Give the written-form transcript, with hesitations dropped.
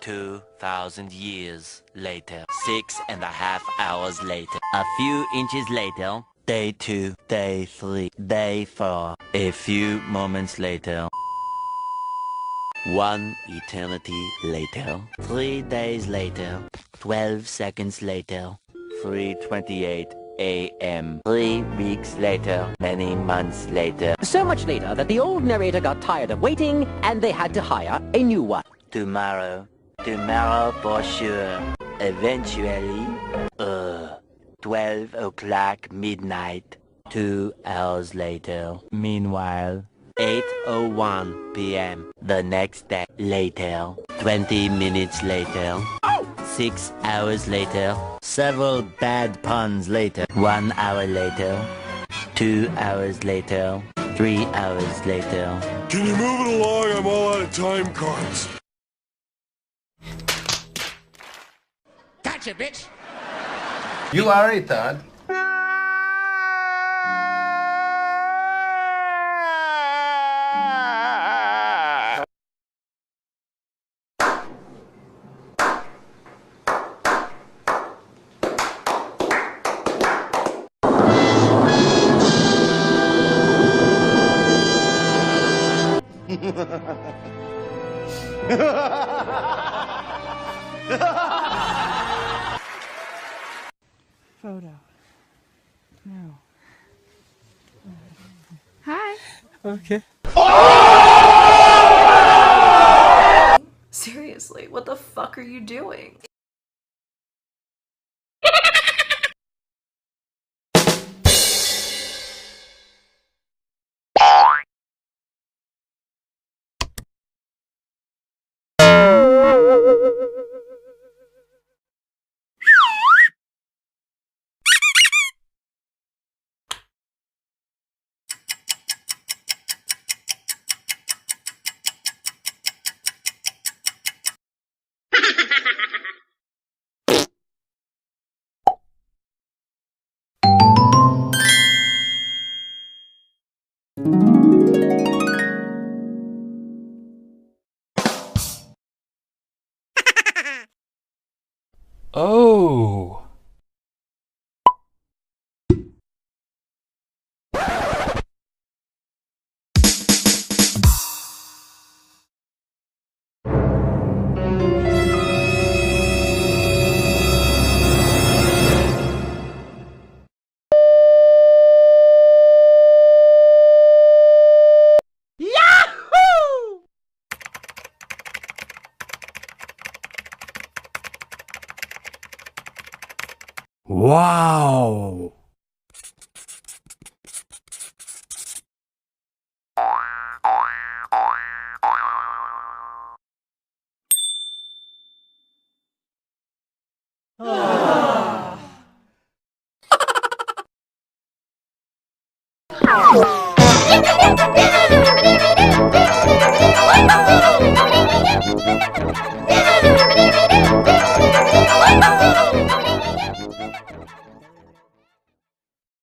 2,000 years later. 6.5 hours later. A few inches later. Day 2, Day 3, Day 4. A few moments later. 1 eternity later. 3 days later. 12 seconds later. 3:28 a.m. 3 weeks later. Many months later. So much later that the old narrator got tired of waiting and they had to hire a new one. Tomorrow. Tomorrow for sure. Eventually. 12 o'clock midnight. 2 hours later. Meanwhile. 8:01 p.m. the next day. Later. 20 minutes later. 6 hours later. Several bad puns later. 1 hour later. 2 hours later. 3 hours later. Can you move it along? I'm all out of time cards. Gotcha, bitch! You are a retard. Photo. No. Hi. Okay. Seriously, what the fuck are you doing? Oh. Wow.